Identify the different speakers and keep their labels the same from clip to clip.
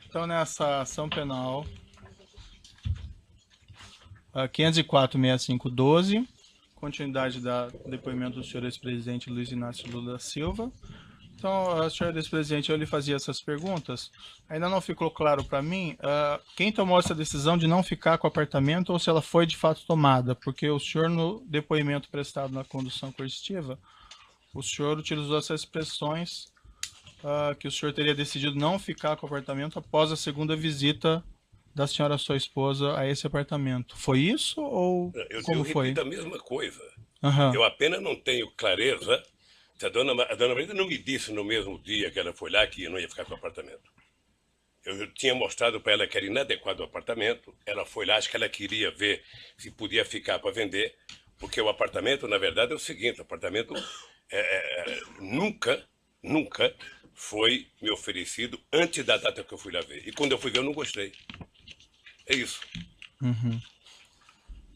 Speaker 1: Então, nessa ação penal 504.6512, continuidade do depoimento do senhor ex-presidente Luiz Inácio Lula da Silva. Então, senhor ex-presidente, eu lhe fazia essas perguntas. Ainda não ficou claro para mim quem tomou essa decisão de não ficar com o apartamento ou se ela foi de fato tomada, porque o senhor, no depoimento prestado na condução coercitiva, o senhor utilizou essas expressões que o senhor teria decidido não ficar com o apartamento após a segunda visita da senhora, sua esposa, a esse apartamento. Foi isso ou como foi?
Speaker 2: Eu repito a mesma coisa.
Speaker 1: Uhum.
Speaker 2: Eu apenas não tenho clareza se a dona Marisa não me disse no mesmo dia que ela foi lá que eu não ia ficar com o apartamento. Eu tinha mostrado para ela que era inadequado o apartamento. Ela foi lá, acho que ela queria ver se podia ficar para vender, porque o apartamento, na verdade, é o seguinte: o apartamento nunca foi me oferecido antes da data que eu fui lá ver. E quando eu fui ver, eu não gostei. É isso.
Speaker 1: Uhum.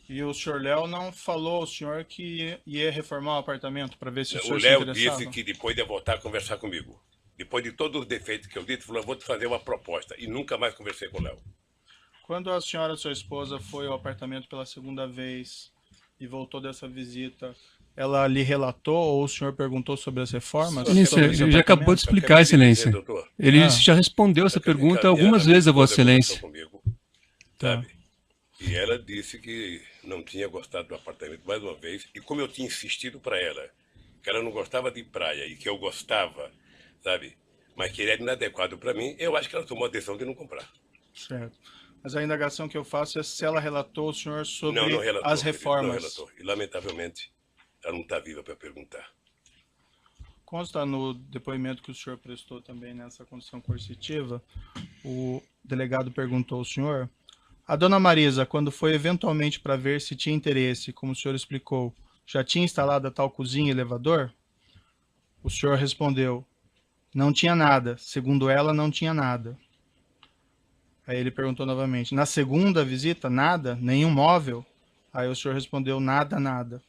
Speaker 1: E o senhor Léo não falou ao senhor que ia reformar o apartamento para ver se o senhor se
Speaker 2: Léo
Speaker 1: interessava?
Speaker 2: disse que depois ia voltar a conversar comigo. Depois de todos os defeitos que eu disse, falou: eu vou te fazer uma proposta. E nunca mais conversei com o Léo.
Speaker 1: Quando a senhora, sua esposa, foi ao apartamento pela segunda vez e voltou dessa visita, ela lhe relatou ou o senhor perguntou sobre as reformas?
Speaker 3: Excelência, ele já acabou de explicar, Excelência. Ele já respondeu essa pergunta algumas vezes a Vossa Excelência.
Speaker 2: Comigo,
Speaker 1: Tá.
Speaker 2: sabe? E ela disse que não tinha gostado do apartamento mais uma vez. E como eu tinha insistido para ela que ela não gostava de praia e que eu gostava, sabe? Mas que ele era inadequado para mim, eu acho que ela tomou a decisão de não comprar.
Speaker 1: Certo. Mas a indagação que eu faço é se ela relatou ao senhor sobre
Speaker 2: Não relatou,
Speaker 1: as reformas.
Speaker 2: Não relatou. E, lamentavelmente, ela não está viva para perguntar.
Speaker 1: Consta no depoimento que o senhor prestou também nessa condição coercitiva, o delegado perguntou ao senhor: a dona Marisa, quando foi eventualmente para ver se tinha interesse, como o senhor explicou, já tinha instalado a tal cozinha e elevador? O senhor respondeu: não tinha nada. Segundo ela, não tinha nada. Aí ele perguntou novamente: na segunda visita, nada? Nenhum móvel? Aí o senhor respondeu: nada, nada.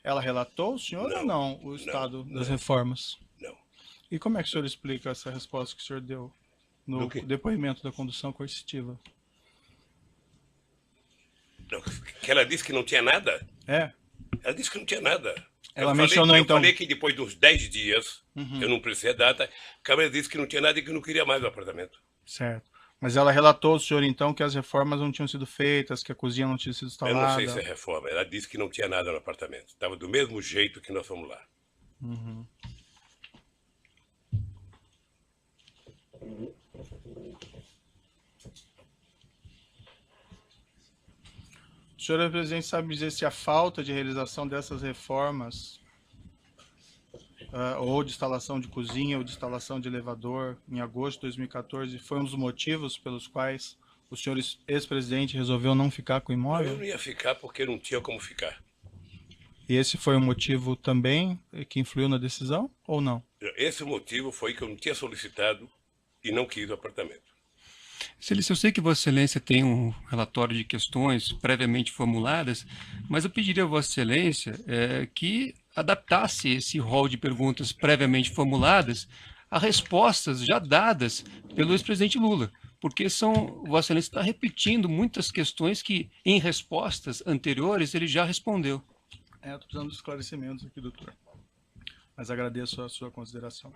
Speaker 1: Ela relatou ao senhor ou não o estado das reformas?
Speaker 2: Não.
Speaker 1: E como é que o senhor explica essa resposta que o senhor deu no depoimento da condução coercitiva?
Speaker 2: Que ela disse que não tinha nada?
Speaker 1: É.
Speaker 2: Ela disse que não tinha nada.
Speaker 1: Ela mencionou então...
Speaker 2: Eu falei que depois dos 10 dias, eu não precisei a data, a Câmara disse que não tinha nada e que não queria mais o apartamento.
Speaker 1: Certo. Mas ela relatou ao senhor então que as reformas não tinham sido feitas, que a cozinha não tinha sido instalada?
Speaker 2: Eu não sei se é reforma. Ela disse que não tinha nada no apartamento. Estava do mesmo jeito que nós fomos lá.
Speaker 1: Uhum. O senhor, presidente, sabe dizer se a falta de realização dessas reformas, ou de instalação de cozinha, ou de instalação de elevador, em agosto de 2014, foi um dos motivos pelos quais o senhor ex-presidente resolveu não ficar com o imóvel?
Speaker 2: Eu não ia ficar porque não tinha como ficar.
Speaker 1: E esse foi o motivo também que influiu na decisão, ou não?
Speaker 2: Esse motivo foi que eu não tinha solicitado e não quis o apartamento.
Speaker 3: Excelência, eu sei que Vossa Excelência tem um relatório de questões previamente formuladas, mas eu pediria a Vossa Excelência que adaptasse esse rol de perguntas previamente formuladas a respostas já dadas pelo ex-presidente Lula, porque Vossa Excelência está repetindo muitas questões que, em respostas anteriores, ele já respondeu.
Speaker 1: Estou precisando de esclarecimentos aqui, doutor. Mas agradeço a sua consideração.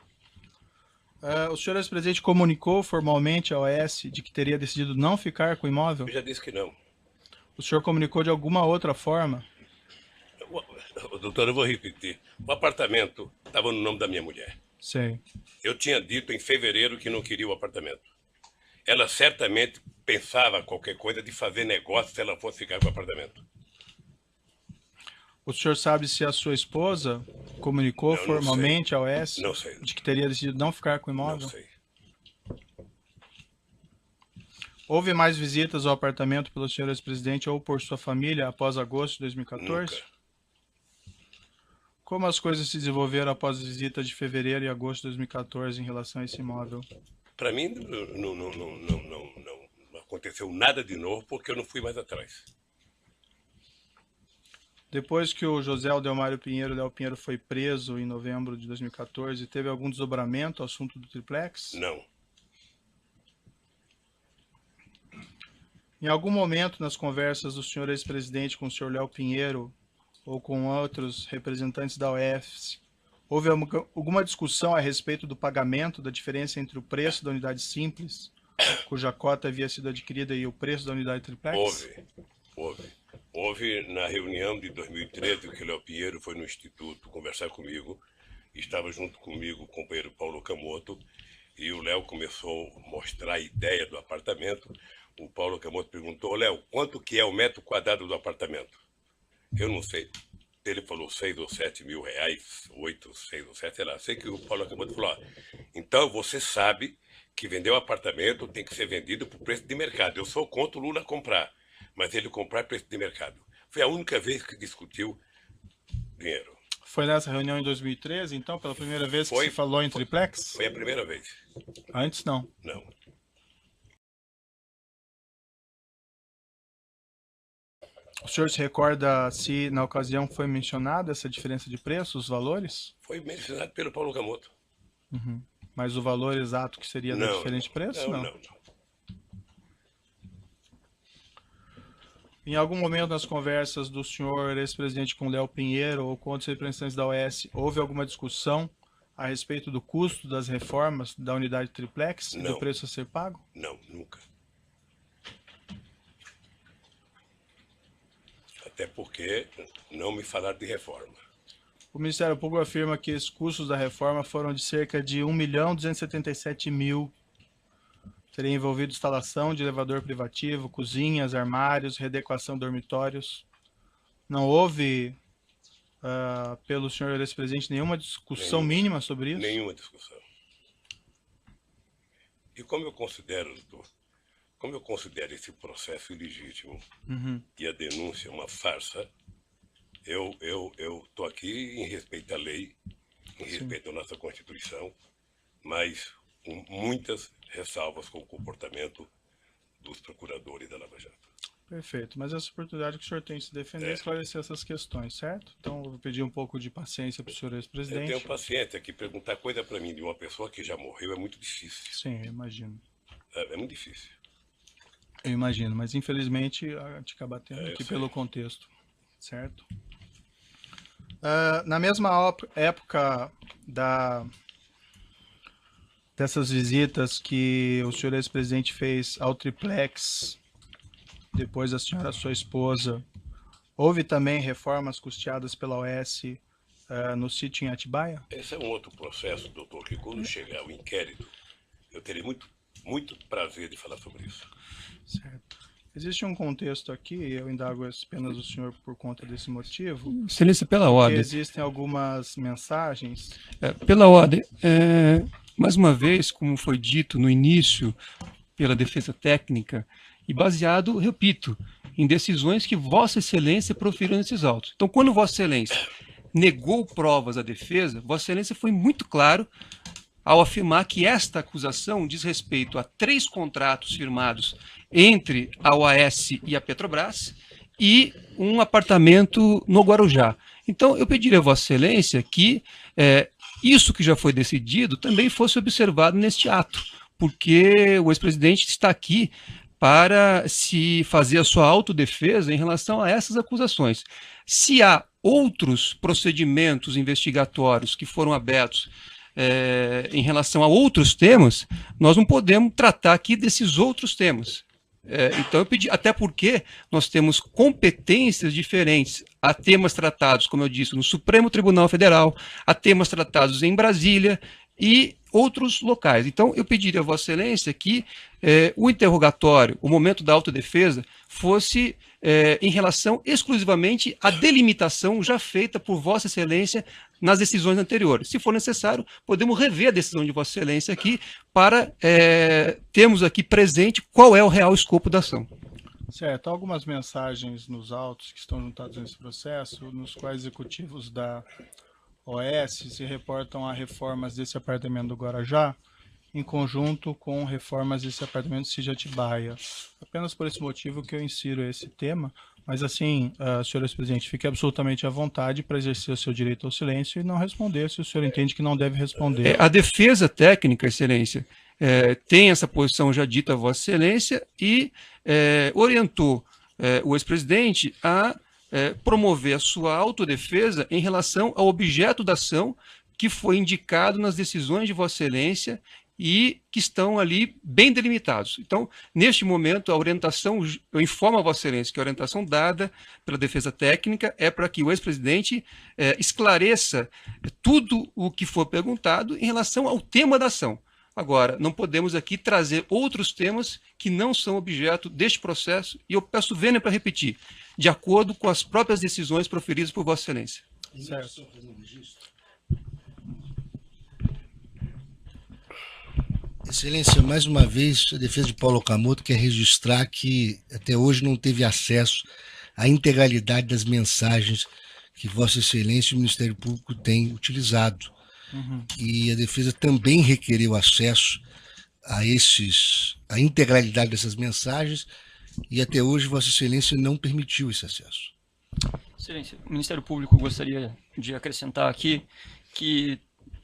Speaker 1: O senhor ex-presidente comunicou formalmente à OAS de que teria decidido não ficar com o imóvel?
Speaker 2: Eu já disse que não.
Speaker 1: O senhor comunicou de alguma outra forma?
Speaker 2: Doutor, eu vou repetir. O apartamento estava no nome da minha mulher.
Speaker 1: Sei.
Speaker 2: Eu tinha dito em fevereiro que não queria o apartamento. Ela certamente pensava qualquer coisa de fazer negócio se ela fosse ficar com o apartamento.
Speaker 1: O senhor sabe se a sua esposa comunicou formalmente ao OAS de que teria decidido não ficar com o imóvel?
Speaker 2: Não sei.
Speaker 1: Houve mais visitas ao apartamento pelo senhor ex-presidente ou por sua família após agosto de 2014?
Speaker 2: Nunca.
Speaker 1: Como as coisas se desenvolveram após as visitas de fevereiro e agosto de 2014 em relação a esse imóvel?
Speaker 2: Para mim, não aconteceu nada de novo porque eu não fui mais atrás.
Speaker 1: Depois que o José Aldelmário Pinheiro, Léo Pinheiro, foi preso em novembro de 2014, teve algum desdobramento ao assunto do triplex?
Speaker 2: Não.
Speaker 1: Em algum momento nas conversas do senhor ex-presidente com o senhor Léo Pinheiro ou com outros representantes da OES, houve alguma discussão a respeito do pagamento da diferença entre o preço da unidade simples, cuja cota havia sido adquirida, e o preço da unidade triplex?
Speaker 2: Houve na reunião de 2013 que o Léo Pinheiro foi no Instituto conversar comigo, estava junto comigo o companheiro Paulo Camoto, e o Léo começou a mostrar a ideia do apartamento. O Paulo Camoto perguntou: Léo, quanto que é o metro quadrado do apartamento? Eu não sei. Ele falou 6 ou 7 mil reais, 8, 6 ou 7, sei lá. Sei que o Paulo Camoto falou: então você sabe que vender um apartamento tem que ser vendido por preço de mercado. Eu sou contra o Lula comprar, mas ele comprar preço de mercado. Foi a única vez que discutiu dinheiro.
Speaker 1: Foi nessa reunião em 2013, então, pela primeira vez que se falou em triplex?
Speaker 2: Foi a primeira vez.
Speaker 1: Antes não?
Speaker 2: Não.
Speaker 1: O senhor se recorda se na ocasião foi mencionada essa diferença de preço, os valores?
Speaker 2: Foi mencionado pelo Paulo Camoto.
Speaker 1: Uhum. Mas o valor exato que seria da diferente preço?
Speaker 2: Não.
Speaker 1: Em algum momento nas conversas do senhor ex-presidente com Léo Pinheiro ou com outros representantes da OES, houve alguma discussão a respeito do custo das reformas da unidade triplex e do preço a ser pago?
Speaker 2: Não, nunca. Até porque não me falaram de reforma.
Speaker 1: O Ministério Público afirma que os custos da reforma foram de cerca de 1.277.000. Teria envolvido instalação de elevador privativo, cozinhas, armários, readequação de dormitórios. Não houve, pelo senhor ex-presidente, nenhuma discussão mínima sobre isso?
Speaker 2: Nenhuma discussão. E como eu considero, doutor, esse processo ilegítimo e a denúncia uma farsa, eu estou aqui em respeito à lei, em respeito à nossa Constituição, mas com muitas ressalvas com o comportamento dos procuradores da Lava Jato.
Speaker 1: Perfeito, mas essa oportunidade que o senhor tem de se defender e esclarecer essas questões, certo? Então, eu vou pedir um pouco de paciência para o senhor ex-presidente.
Speaker 2: Eu tenho paciência, que perguntar coisa para mim de uma pessoa que já morreu é muito difícil.
Speaker 1: Sim, eu imagino.
Speaker 2: É muito difícil.
Speaker 1: Eu imagino, mas infelizmente a gente acaba tendo aqui pelo contexto, certo? Na mesma época dessas visitas que o senhor ex-presidente fez ao triplex, depois da senhora, sua esposa, houve também reformas custeadas pela OES no sítio em Atibaia?
Speaker 2: Esse é um outro processo, doutor, que quando chegar o inquérito, eu terei muito prazer de falar sobre isso.
Speaker 1: Certo. Existe um contexto aqui, eu indago apenas o senhor por conta desse motivo.
Speaker 3: Excelência, pela ordem.
Speaker 1: Existem algumas mensagens.
Speaker 3: Pela ordem, mais uma vez, como foi dito no início pela defesa técnica, e baseado, repito, em decisões que Vossa Excelência proferiu nesses autos. Então, quando Vossa Excelência negou provas à defesa, Vossa Excelência foi muito claro ao afirmar que esta acusação diz respeito a 3 contratos firmados entre a OAS e a Petrobras e um apartamento no Guarujá. Então, eu pediria a Vossa Excelência que isso que já foi decidido também fosse observado neste ato, porque o ex-presidente está aqui para se fazer a sua autodefesa em relação a essas acusações. Se há outros procedimentos investigatórios que foram abertos em relação a outros temas, nós não podemos tratar aqui desses outros temas. Então eu pedi, até porque nós temos competências diferentes. Há temas tratados, como eu disse, no Supremo Tribunal Federal, há temas tratados em Brasília e outros locais. Então eu pediria a Vossa Excelência que o interrogatório, o momento da autodefesa, fosse em relação exclusivamente à delimitação já feita por Vossa Excelência nas decisões anteriores. Se for necessário, podemos rever a decisão de Vossa Excelência aqui para termos aqui presente qual é o real escopo da ação.
Speaker 1: Certo. Há algumas mensagens nos autos que estão juntados nesse processo, nos quais executivos da OAS se reportam a reformas desse apartamento do Guarujá, em conjunto com reformas desse apartamento do sítio Atibaia. Apenas por esse motivo que eu insiro esse tema, mas assim, senhor ex-presidente, fique absolutamente à vontade para exercer o seu direito ao silêncio e não responder se o senhor entende que não deve responder.
Speaker 3: A defesa técnica, Excelência, tem essa posição já dita a Vossa Excelência e orientou o ex-presidente a promover a sua autodefesa em relação ao objeto da ação que foi indicado nas decisões de Vossa Excelência e que estão ali bem delimitados. Então, neste momento, a orientação, eu informo a Vossa Excelência que a orientação dada pela defesa técnica é para que o ex-presidente esclareça tudo o que for perguntado em relação ao tema da ação. Agora, não podemos aqui trazer outros temas que não são objeto deste processo, e eu peço vênia para repetir, de acordo com as próprias decisões proferidas por Vossa Excelência.
Speaker 1: Certo.
Speaker 4: Excelência, mais uma vez, a defesa de Paulo Okamoto quer registrar que até hoje não teve acesso à integralidade das mensagens que Vossa Excelência e o Ministério Público têm utilizado. E a defesa também requereu acesso a integralidade dessas mensagens, e até hoje Vossa Excelência não permitiu esse acesso.
Speaker 5: Excelência, o Ministério Público gostaria de acrescentar aqui que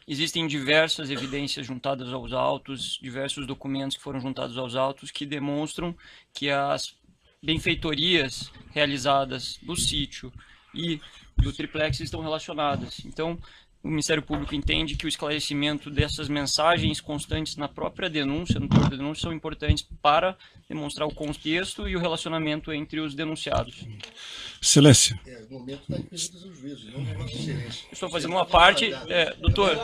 Speaker 5: existem diversas evidências juntadas aos autos, diversos documentos que foram juntados aos autos que demonstram que as benfeitorias realizadas do sítio e do triplex estão relacionadas. Então, o Ministério Público entende que o esclarecimento dessas mensagens constantes na própria denúncia, no teor da denúncia, são importantes para demonstrar o contexto e o relacionamento entre os denunciados.
Speaker 6: Excelência.
Speaker 4: O momento da defesa do juízo, não da Vossa Excelência.
Speaker 5: Eu estou fazendo uma parte, doutor,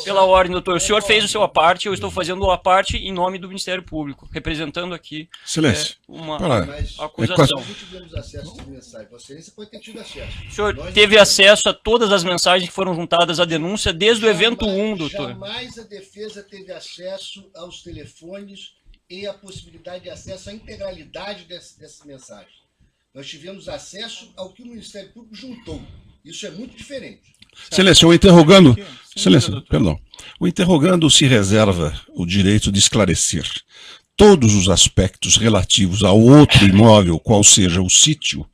Speaker 5: pela ordem, doutor, o senhor fez o seu parte, eu estou fazendo a parte em nome do Ministério Público, representando aqui
Speaker 6: Excelência.
Speaker 5: uma
Speaker 4: Mas
Speaker 5: acusação.
Speaker 4: nós não tivemos acesso às mensagens. Vossa Excelência pode ter tido acesso.
Speaker 5: O senhor teve acesso a todas as mensagens que foram juntadas à denúncia desde o evento 1, doutor.
Speaker 4: Jamais a defesa teve acesso aos telefones e a possibilidade de acesso à integralidade dessas mensagens. Nós tivemos acesso ao que o Ministério Público juntou. Isso é muito diferente.
Speaker 6: Excelência, o interrogando... Excelência, perdão. O interrogando se reserva o direito de esclarecer todos os aspectos relativos a outro imóvel, qual seja o sítio,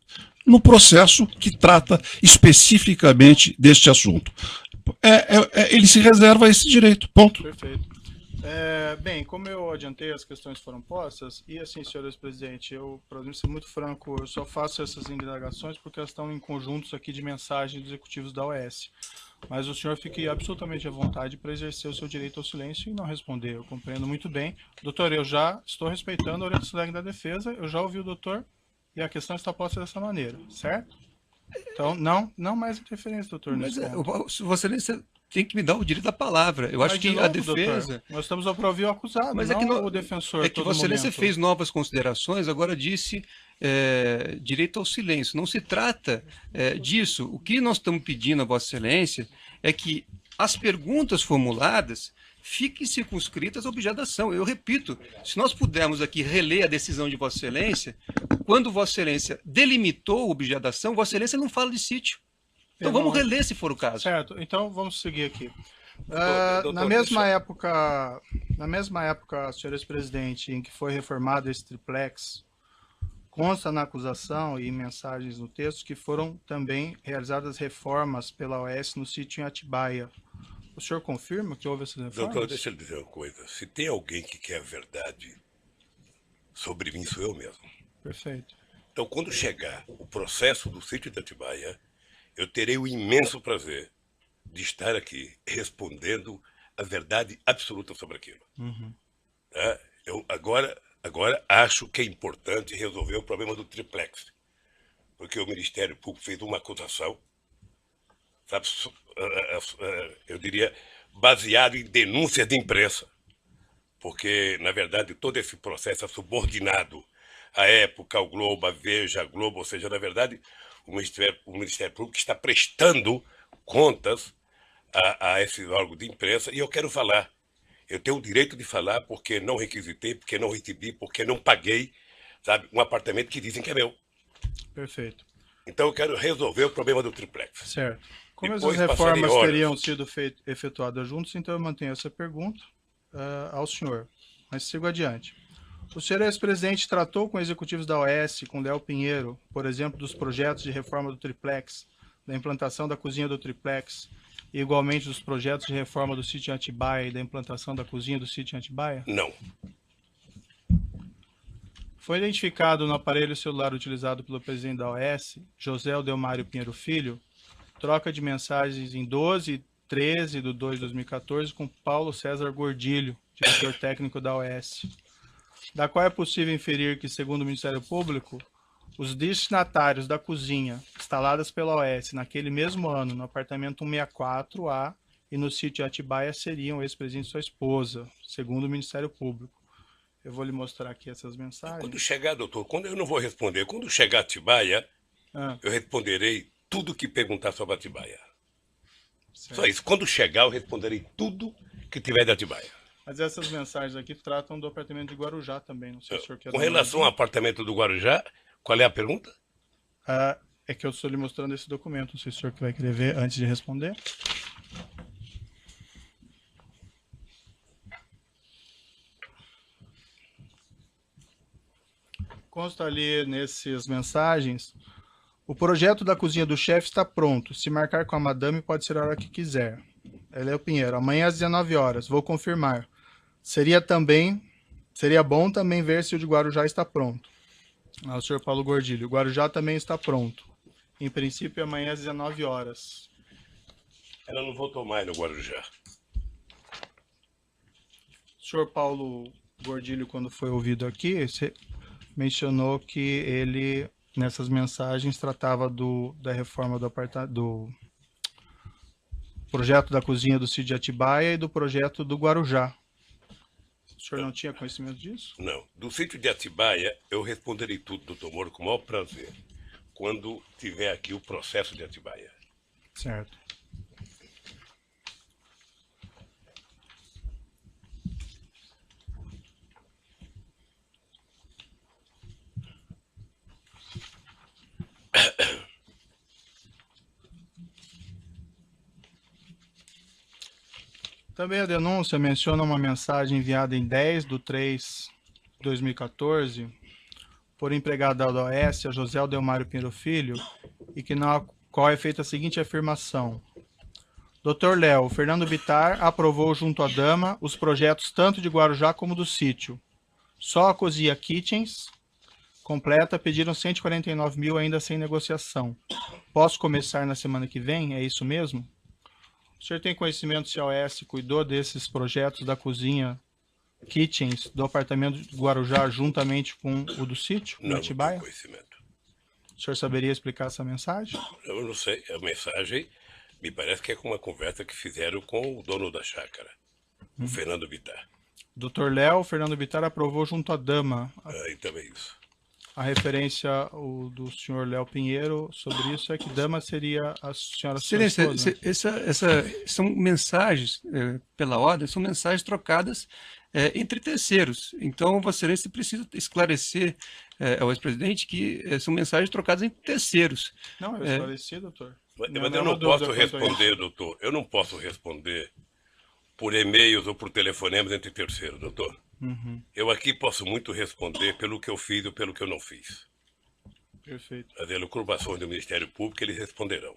Speaker 6: no processo que trata especificamente deste assunto. Ele se reserva esse direito, ponto.
Speaker 1: Perfeito. Bem, como eu adiantei, as questões foram postas, e assim, senhor ex-presidente, eu, para ser muito franco, eu só faço essas indagações porque elas estão em conjuntos aqui de mensagens dos executivos da OAS. Mas o senhor fique absolutamente à vontade para exercer o seu direito ao silêncio e não responder. Eu compreendo muito bem. Doutor, eu já estou respeitando a orientação da defesa, eu já ouvi o doutor, e a questão está posta dessa maneira, certo? Então, não mais interferência, doutor.
Speaker 3: Mas Vossa Excelência tem que me dar o direito da palavra. Eu acho que a defesa...
Speaker 1: Doutor, nós estamos para ouvir o acusado,
Speaker 3: mas
Speaker 1: não o defensor.
Speaker 3: É que Vossa Excelência fez novas considerações, agora disse direito ao silêncio. Não se trata disso. O que nós estamos pedindo a Vossa Excelência é que as perguntas formuladas fiquem circunscritas ao objeto da ação. Eu repito, se nós pudermos aqui reler a decisão de Vossa Excelência, quando Vossa Excelência delimitou o objeto da ação, Vossa Excelência não fala de sítio. Então vamos reler se for o caso.
Speaker 1: Certo, então vamos seguir aqui.
Speaker 2: Doutor,
Speaker 1: na mesma época, senhor ex-presidente, em que foi reformado esse triplex, consta na acusação e em mensagens no texto que foram também realizadas reformas pela OAS no sítio em Atibaia. O senhor confirma que houve essas reformas?
Speaker 2: Doutor, deixa eu dizer uma coisa. Se tem alguém que quer a verdade sobre mim, sou eu mesmo.
Speaker 1: Perfeito.
Speaker 2: Então, quando chegar o processo do sítio de Atibaia, eu terei o imenso prazer de estar aqui respondendo a verdade absoluta sobre aquilo. Tá? Eu agora acho que é importante resolver o problema do triplex, porque o Ministério Público fez uma acusação, sabe, eu diria, baseado em denúncias de imprensa, porque, na verdade, todo esse processo é subordinado à Época, ao Globo, à Veja, à Globo, ou seja, na verdade, o Ministério Público está prestando contas a esse órgão de imprensa, e eu quero falar. Eu tenho o direito de falar porque não requisitei, porque não recebi, porque não paguei, sabe, um apartamento que dizem que é meu.
Speaker 1: Perfeito.
Speaker 2: Então eu quero resolver o problema do triplex.
Speaker 1: Certo. Como
Speaker 2: Depois
Speaker 1: essas reformas
Speaker 2: passarei horas.
Speaker 1: teriam sido efetuadas juntos, então eu mantenho essa pergunta ao senhor. Mas sigo adiante. O senhor ex-presidente tratou com executivos da OAS, com Léo Pinheiro, por exemplo, dos projetos de reforma do triplex, da implantação da cozinha do triplex e igualmente dos projetos de reforma do sítio em Atibaia e da implantação da cozinha do sítio em Atibaia?
Speaker 2: Não.
Speaker 1: Foi identificado no aparelho celular utilizado pelo presidente da OAS, José Aldelmário Pinheiro Filho, troca de mensagens em 12 e 13 de 2 de 2014 com Paulo César Gordilho, diretor técnico da OAS, da qual é possível inferir que, segundo o Ministério Público, os destinatários da cozinha instaladas pela OAS naquele mesmo ano no apartamento 164A e no sítio Atibaia seriam o ex-presidente e sua esposa, segundo o Ministério Público. Eu vou lhe mostrar aqui essas mensagens.
Speaker 2: Quando chegar, doutor, quando eu não vou responder, quando chegar a Atibaia, eu responderei tudo que perguntar sobre Atibaia.
Speaker 1: Certo.
Speaker 2: Só isso. Quando chegar, eu responderei tudo que tiver de Atibaia.
Speaker 1: Mas essas mensagens aqui tratam do apartamento de Guarujá também, não sei se o senhor quer...
Speaker 2: Com relação ao apartamento do Guarujá, qual é a pergunta?
Speaker 1: É que eu estou lhe mostrando esse documento, não sei se o senhor vai querer ver antes de responder. Consta ali nessas mensagens: o projeto da cozinha do chefe está pronto. Se marcar com a madame, pode ser a hora que quiser. Ela é o Pinheiro. Amanhã às 19 horas. Vou confirmar. Seria bom também ver se o de Guarujá está pronto. O senhor Paulo Gordilho. O Guarujá também está pronto. Em princípio, amanhã às 19 horas.
Speaker 2: Ela não voltou mais no Guarujá.
Speaker 1: O senhor Paulo Gordilho, quando foi ouvido aqui, mencionou que ele, nessas mensagens, tratava da reforma do projeto da cozinha do sítio de Atibaia e do projeto do Guarujá. O senhor não tinha conhecimento disso?
Speaker 2: Não. Do sítio de Atibaia, eu responderei tudo, doutor Moro, com o maior prazer, quando tiver aqui o processo de Atibaia.
Speaker 1: Certo. Também a denúncia menciona uma mensagem enviada em 10/3/2014 por empregado da OAS, a José Aldelmário Pinheiro Filho, e que na qual é feita a seguinte afirmação: Dr. Léo, Fernando Bittar aprovou junto à dama os projetos tanto de Guarujá como do sítio. Só a cozinha Kitchens completa pediram 149 mil ainda sem negociação. Posso começar na semana que vem? É isso mesmo? O senhor tem conhecimento se a OAS cuidou desses projetos da cozinha Kitchens do apartamento de Guarujá juntamente com o do sítio, no Atibaia?
Speaker 2: Não tenho conhecimento.
Speaker 1: O senhor saberia explicar essa mensagem?
Speaker 2: Eu não sei. A mensagem me parece que é com uma conversa que fizeram com o dono da chácara, o Fernando Bittar.
Speaker 1: Dr. Léo, Fernando Bittar aprovou junto à dama.
Speaker 2: Então é isso.
Speaker 1: A referência do senhor Léo Pinheiro sobre isso é que dama seria a senhora sua
Speaker 3: Excelência,
Speaker 1: esposa.
Speaker 3: são mensagens, pela ordem, são mensagens trocadas entre terceiros. Então, Vossa Excelência precisa esclarecer ao ex-presidente que são mensagens trocadas entre terceiros.
Speaker 1: Não, eu esclareci, doutor.
Speaker 2: Mas eu não posso responder, doutor. Eu não posso responder por e-mails ou por telefonemas entre terceiros, doutor.
Speaker 1: Uhum.
Speaker 2: Eu aqui posso muito responder pelo que eu fiz ou pelo que eu não fiz.
Speaker 1: Perfeito.
Speaker 2: As elucubrações do Ministério Público, eles responderão.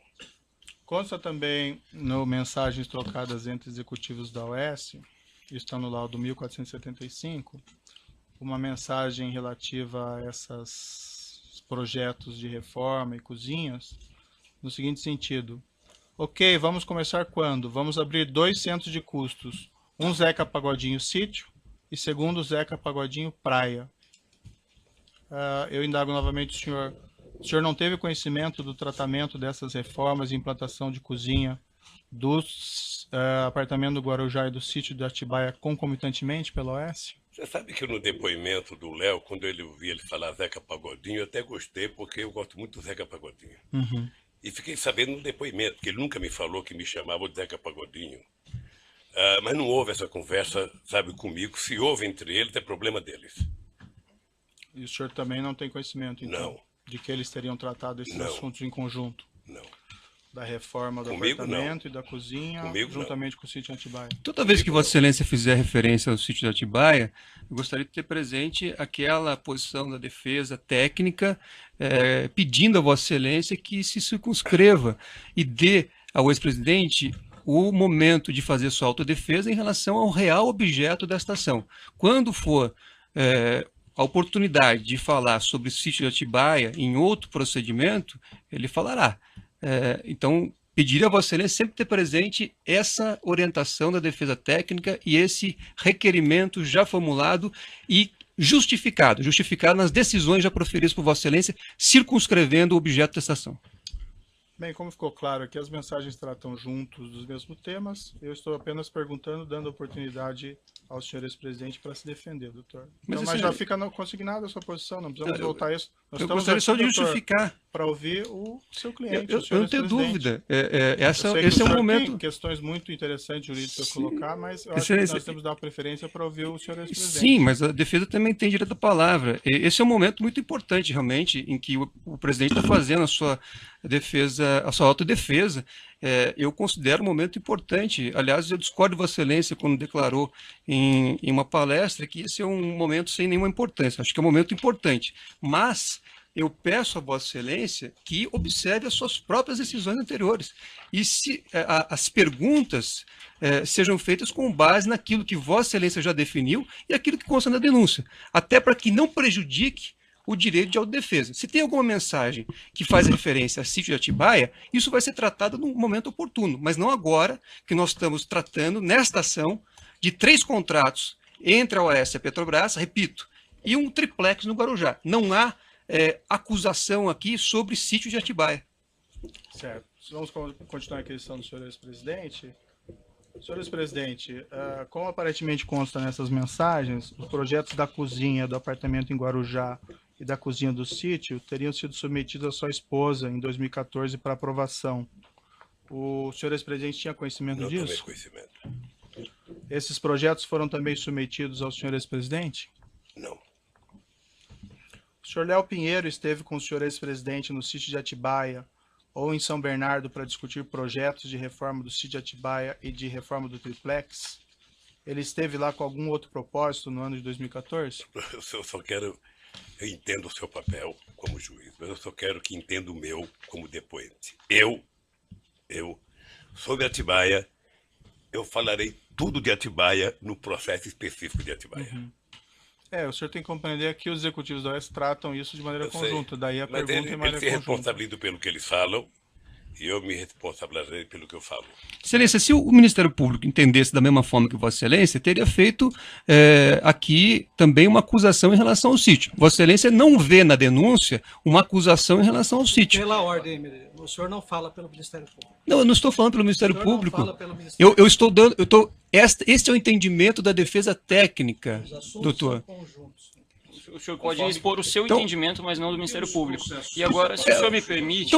Speaker 1: Consta também no mensagens trocadas entre executivos da OAS, está no laudo 1475, uma mensagem relativa a esses projetos de reforma e cozinhas, no seguinte sentido: ok, vamos começar quando? Vamos abrir 2 centros de custos, um Zeca Pagodinho Sítio e segundo Zeca Pagodinho Praia. Eu indago novamente o senhor não teve conhecimento do tratamento dessas reformas e implantação de cozinha dos apartamentos do Guarujá e do sítio de Atibaia concomitantemente pela OAS?
Speaker 2: Você sabe que no depoimento do Léo, quando eu ouvi ele falar Zeca Pagodinho, eu até gostei, porque eu gosto muito do Zeca Pagodinho.
Speaker 1: Uhum.
Speaker 2: E fiquei sabendo no depoimento, que ele nunca me falou que me chamava de Zeca Pagodinho. Mas não houve essa conversa, sabe, comigo. Se houve entre eles, é problema deles.
Speaker 1: E o senhor também não tem conhecimento, então,
Speaker 2: Não.
Speaker 1: de que eles teriam tratado esses
Speaker 2: Não.
Speaker 1: assuntos em conjunto?
Speaker 2: Não.
Speaker 1: Da reforma do
Speaker 2: Comigo,
Speaker 1: apartamento e da cozinha,
Speaker 2: Comigo,
Speaker 1: juntamente com o sítio Atibaia?
Speaker 3: Toda vez que Vossa Excelência fizer referência ao sítio de Atibaia, eu gostaria de ter presente aquela posição da defesa técnica pedindo a Vossa Excelência que se circunscreva e dê ao ex-presidente o momento de fazer sua autodefesa em relação ao real objeto desta ação. Quando for a oportunidade de falar sobre o sítio de Atibaia em outro procedimento, ele falará. Então, pediria a Vossa Excelência sempre ter presente essa orientação da defesa técnica e esse requerimento já formulado e justificado nas decisões já proferidas por Vossa Excelência, circunscrevendo o objeto dessa ação.
Speaker 1: Bem, como ficou claro aqui, as mensagens tratam juntos dos mesmos temas. Eu estou apenas perguntando, dando oportunidade ao senhor ex-presidente para se defender, doutor. Mas já fica consignada a sua posição, não precisamos voltar a isso.
Speaker 3: Eu gostaria só de justificar.
Speaker 1: Para ouvir o seu cliente.
Speaker 3: Eu não tenho dúvida. Esse é um momento.
Speaker 1: Tem questões muito interessantes jurídicas a colocar, mas eu acho que nós temos que dar preferência para ouvir o senhor ex-presidente.
Speaker 3: Sim, mas a defesa também tem direito à palavra. Esse é um momento muito importante, realmente, em que o presidente está fazendo a sua defesa, a sua autodefesa. Eu considero um momento importante. Aliás, eu discordo de Vossa Excelência quando declarou em uma palestra que esse é um momento sem nenhuma importância. Acho que é um momento importante. Mas eu peço a Vossa Excelência que observe as suas próprias decisões anteriores. E se as perguntas sejam feitas com base naquilo que Vossa Excelência já definiu e aquilo que consta na denúncia. Até para que não prejudique o direito de autodefesa. Se tem alguma mensagem que faz referência a sítio de Atibaia, isso vai ser tratado no momento oportuno, mas não agora que nós estamos tratando, nesta ação, de 3 contratos entre a OAS e a Petrobras, repito, e um triplex no Guarujá. Não há acusação aqui sobre sítio de Atibaia.
Speaker 1: Certo. Vamos continuar a questão do senhor ex-presidente. Senhor ex-presidente, como aparentemente consta nessas mensagens, os projetos da cozinha do apartamento em Guarujá e da cozinha do sítio teriam sido submetidos à sua esposa em 2014 para aprovação. O senhor ex-presidente tinha conhecimento disso?
Speaker 2: Não tomei conhecimento.
Speaker 1: Esses projetos foram também submetidos ao senhor ex-presidente?
Speaker 2: Não.
Speaker 1: O senhor Léo Pinheiro esteve com o senhor ex-presidente no sítio de Atibaia ou em São Bernardo para discutir projetos de reforma do sítio de Atibaia e de reforma do triplex? Ele esteve lá com algum outro propósito no ano de 2014?
Speaker 2: Eu só quero... Eu entendo o seu papel como juiz, mas eu só quero que entenda o meu como depoente. Eu, sobre Atibaia, eu falarei tudo de Atibaia no processo específico de Atibaia.
Speaker 1: Uhum. O senhor tem que compreender que os executivos da OAS tratam isso de maneira conjunta, daí a pergunta em maneira
Speaker 2: conjunta. Ele se responsabiliza pelo que eles falam e eu me responsabilizarei pelo que eu falo.
Speaker 3: Excelência, se o Ministério Público entendesse da mesma forma que Vossa Excelência, teria feito aqui também uma acusação em relação ao sítio. Vossa Excelência não vê na denúncia uma acusação em relação ao sítio.
Speaker 7: Pela ordem, o senhor não fala pelo Ministério Público.
Speaker 3: Não, eu não estou falando pelo Ministério Público.
Speaker 7: Não fala pelo Ministério
Speaker 3: Público. Este é o entendimento da defesa técnica, doutor.
Speaker 7: São conjuntos.
Speaker 5: O senhor pode expor o seu entendimento, mas não do Ministério Público. E agora, se o senhor me permite...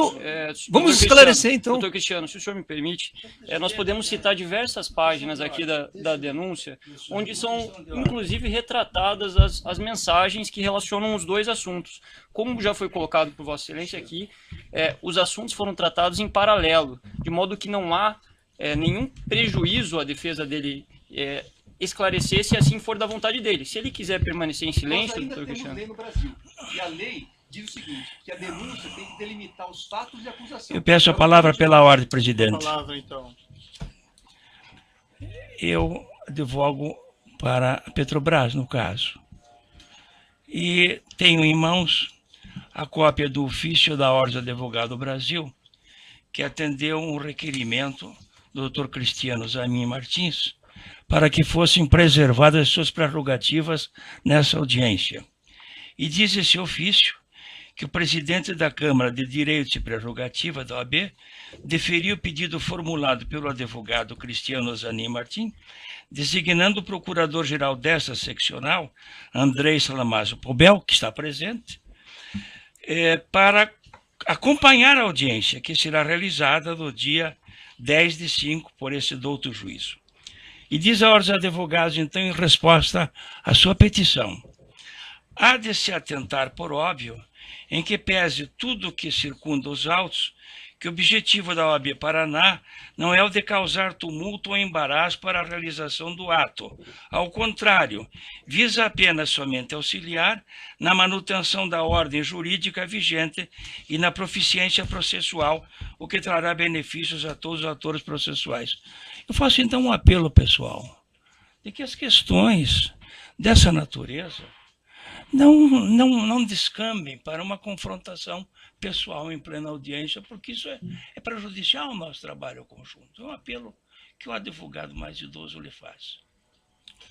Speaker 3: Vamos esclarecer, então.
Speaker 5: Doutor Cristiano, se o senhor me permite, nós podemos citar diversas páginas aqui da denúncia, onde são, inclusive, retratadas as mensagens que relacionam os dois assuntos. Como já foi colocado por Vossa Excelência aqui, os assuntos foram tratados em paralelo, de modo que não há nenhum prejuízo à defesa dele esclarecer se assim for da vontade dele. Se ele quiser permanecer em silêncio, doutor Cristiano...
Speaker 3: Lei no Brasil, e a lei diz o seguinte, que a denúncia tem que delimitar os fatos de acusação.
Speaker 8: Eu peço a palavra pela ordem, presidente.
Speaker 1: A palavra, então.
Speaker 8: Eu advogo para a Petrobras, no caso. E tenho em mãos a cópia do ofício da Ordem do Advogado do Brasil, que atendeu um requerimento do Dr. Cristiano Zanin Martins, para que fossem preservadas suas prerrogativas nessa audiência. E diz esse ofício que o presidente da Câmara de Direitos e Prerrogativa da OAB deferiu o pedido formulado pelo advogado Cristiano Zanin Martins, designando o procurador-geral dessa seccional, Andrei Salamazzo Pobel, que está presente, para acompanhar a audiência, que será realizada no dia 10/5 por esse douto juízo. E diz a Ordem dos Advogados, então, em resposta à sua petição: há de se atentar por óbvio, em que pese tudo o que circunda os autos, que o objetivo da OAB Paraná não é o de causar tumulto ou embaraço para a realização do ato. Ao contrário, visa apenas somente auxiliar na manutenção da ordem jurídica vigente e na proficiência processual, o que trará benefícios a todos os atores processuais. Eu faço então um apelo, pessoal, de que as questões dessa natureza não descambem para uma confrontação pessoal em plena audiência, porque isso é prejudicial ao nosso trabalho conjunto. É um apelo que o advogado mais idoso lhe faz.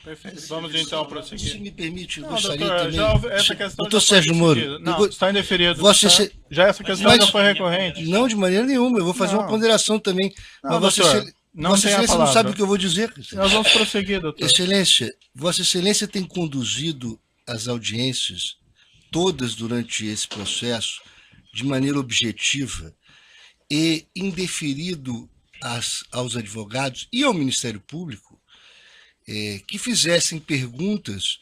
Speaker 1: Perfeito. Vamos então prosseguir.
Speaker 4: Se me permite, eu
Speaker 1: Não,
Speaker 4: gostaria
Speaker 1: doutor,
Speaker 4: também...
Speaker 1: já essa questão
Speaker 4: Doutor
Speaker 1: já foi
Speaker 4: Sérgio Moro,
Speaker 1: decidida. Não, está indeferido.
Speaker 4: Vossa
Speaker 1: tá?
Speaker 4: Excelência-
Speaker 1: Já essa questão
Speaker 4: Mas-
Speaker 1: já foi recorrente.
Speaker 4: Não, de maneira nenhuma. Eu vou fazer
Speaker 1: Não.
Speaker 4: uma ponderação também.
Speaker 1: Não,
Speaker 4: Mas Vossa
Speaker 1: doutor,
Speaker 4: Excelência,
Speaker 1: não
Speaker 4: Vossa
Speaker 1: tem a
Speaker 4: Excelência não
Speaker 1: palavra.
Speaker 4: sabe o que eu vou dizer.
Speaker 1: Nós vamos prosseguir, doutor.
Speaker 4: Excelência, Vossa Excelência tem conduzido as audiências todas durante esse processo de maneira objetiva e indeferido aos advogados e ao Ministério Público que fizessem perguntas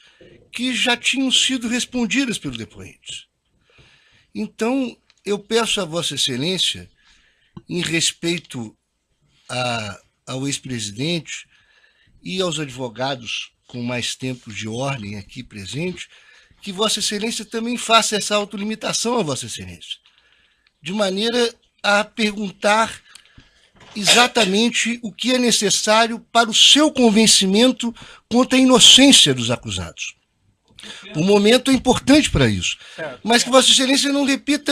Speaker 4: que já tinham sido respondidas pelos depoentes. Então, eu peço a Vossa Excelência, em respeito ao ex-presidente e aos advogados com mais tempo de ordem aqui presentes, que Vossa Excelência também faça essa autolimitação a Vossa Excelência, de maneira a perguntar exatamente o que é necessário para o seu convencimento quanto à inocência dos acusados. O momento é importante para isso, mas que Vossa Excelência não repita,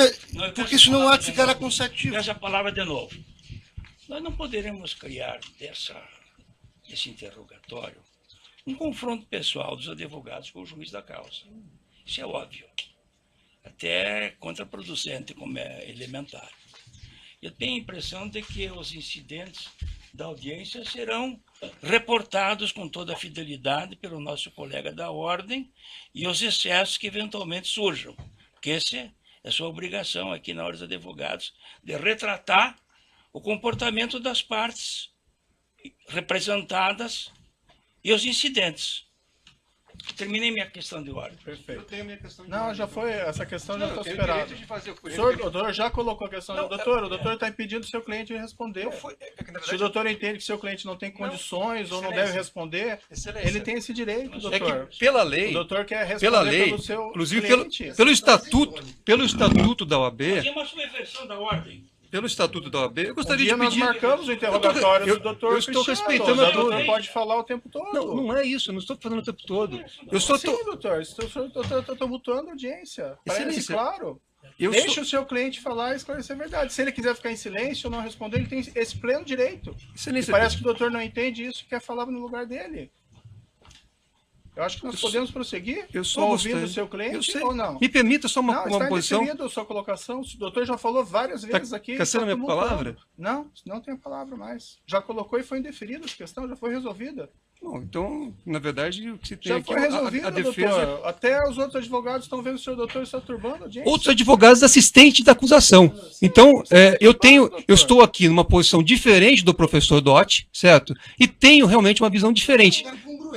Speaker 4: porque senão o ato ficará cansativo.
Speaker 8: Peço a palavra de novo. Nós não poderemos criar desse interrogatório um confronto pessoal dos advogados com o juiz da causa. Isso é óbvio. Até contraproducente, como é elementar. Eu tenho a impressão de que os incidentes da audiência serão reportados com toda a fidelidade pelo nosso colega da ordem e os excessos que eventualmente surjam. Porque essa é a sua obrigação aqui na Ordem dos Advogados, de retratar o comportamento das partes representadas e os incidentes. Terminei minha questão de ordem.
Speaker 1: Perfeito. Não, já foi, essa questão já está superada. O senhor, doutor, já colocou a questão. Doutor, o doutor está impedindo o seu cliente de responder. Se o doutor entende que seu cliente não tem condições ou não deve responder, ele tem esse direito, doutor.
Speaker 3: É que pela lei,
Speaker 1: O doutor quer responder
Speaker 3: pela lei,
Speaker 1: pelo seu
Speaker 3: inclusive
Speaker 1: cliente.
Speaker 3: pelo estatuto da OAB,
Speaker 8: Tem uma subversão da ordem.
Speaker 3: pelo estatuto da OAB, eu
Speaker 1: Um
Speaker 3: gostaria
Speaker 1: dia
Speaker 3: de
Speaker 1: nós
Speaker 3: pedir...
Speaker 1: marcamos o interrogatório do doutor
Speaker 3: eu estou
Speaker 1: Cristiano.
Speaker 3: respeitando
Speaker 1: O
Speaker 3: a
Speaker 1: doutor
Speaker 3: lei.
Speaker 1: pode falar o tempo todo.
Speaker 3: Não é isso, eu não estou falando o tempo todo. Eu só
Speaker 1: Sim,
Speaker 3: estou...
Speaker 1: doutor, estou tumultuando a audiência. Parece
Speaker 3: Excelência,
Speaker 1: claro.
Speaker 3: eu
Speaker 1: Deixa
Speaker 3: sou-
Speaker 1: o seu cliente falar e esclarecer a verdade. Se ele quiser ficar em silêncio ou não responder, ele tem esse pleno direito.
Speaker 3: Excelência,
Speaker 1: E parece que o doutor não entende isso e quer falar no lugar dele. Eu acho que nós podemos prosseguir
Speaker 3: eu só
Speaker 1: ouvindo
Speaker 3: gostaria-
Speaker 1: o seu cliente
Speaker 3: eu sei.
Speaker 1: ou não.
Speaker 3: Me permita só
Speaker 1: Não,
Speaker 3: uma
Speaker 1: está
Speaker 3: posição.
Speaker 1: indeferido a sua colocação. O doutor já falou várias vezes aqui.
Speaker 3: caçando
Speaker 1: está
Speaker 3: a minha
Speaker 1: tumultuando.
Speaker 3: palavra?
Speaker 1: Não tem a palavra mais. Já colocou e foi indeferida essa questão, já foi resolvida.
Speaker 3: Bom, então, na verdade, o que se tem
Speaker 1: Já
Speaker 3: aqui
Speaker 1: foi
Speaker 3: é
Speaker 1: resolvido,
Speaker 3: a defesa...
Speaker 1: doutor. Até os outros advogados estão vendo o senhor doutor está turbando a audiência.
Speaker 3: Outros advogados assistentes da acusação. Então, eu estou aqui numa posição diferente do professor Dotti, certo? E tenho realmente uma visão diferente.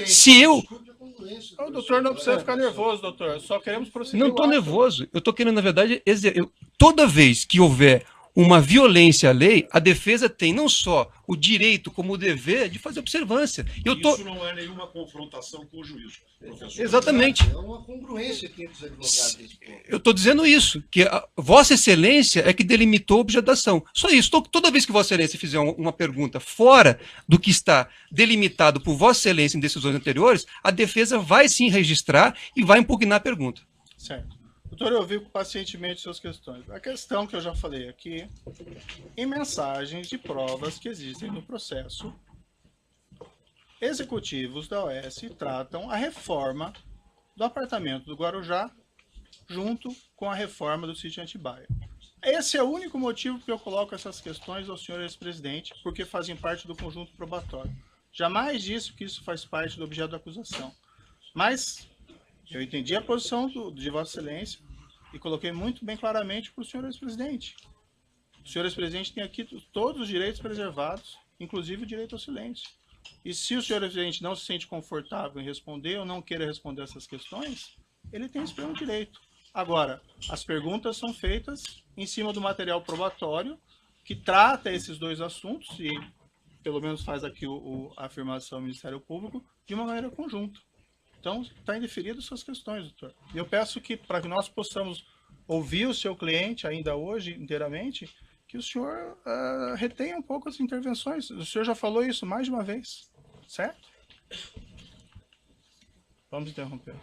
Speaker 3: Se eu
Speaker 1: O doutor não precisa ficar nervoso, doutor. Só queremos prosseguir.
Speaker 3: não
Speaker 1: o
Speaker 3: estou
Speaker 1: ato.
Speaker 3: nervoso, eu estou querendo, na verdade, toda vez que houver uma violência à lei, a defesa tem não só o direito, como o dever de fazer observância.
Speaker 9: Isso não é nenhuma confrontação com o juízo, professor.
Speaker 3: Exatamente.
Speaker 4: É uma congruência aqui entre os advogados. nesse ponto.
Speaker 3: Eu estou dizendo isso, que a Vossa Excelência é que delimitou a objeto da ação. Só isso. Toda vez que Vossa Excelência fizer uma pergunta fora do que está delimitado por Vossa Excelência em decisões anteriores, a defesa vai sim registrar e vai impugnar a pergunta.
Speaker 1: Certo. Doutor, eu ouvi pacientemente suas questões. A questão que eu já falei aqui, em mensagens de provas que existem no processo, executivos da OAS tratam a reforma do apartamento do Guarujá junto com a reforma do sítio Atibaia. Esse é o único motivo que eu coloco essas questões ao senhor ex-presidente, porque fazem parte do conjunto probatório. Jamais disse que isso faz parte do objeto da acusação. Mas eu entendi a posição de Vossa Excelência e coloquei muito bem claramente para o senhor ex-presidente. O senhor ex-presidente tem aqui todos os direitos preservados, inclusive o direito ao silêncio. E se o senhor ex-presidente não se sente confortável em responder ou não queira responder essas questões, ele tem esse pleno direito. Agora, as perguntas são feitas em cima do material probatório que trata esses dois assuntos e, pelo menos, faz aqui a afirmação do Ministério Público de uma maneira conjunta. Então, está indeferido suas questões, doutor. E eu peço que, para que nós possamos ouvir o seu cliente ainda hoje inteiramente, que o senhor retenha um pouco as intervenções. O senhor já falou isso mais de uma vez, certo? Vamos interromper.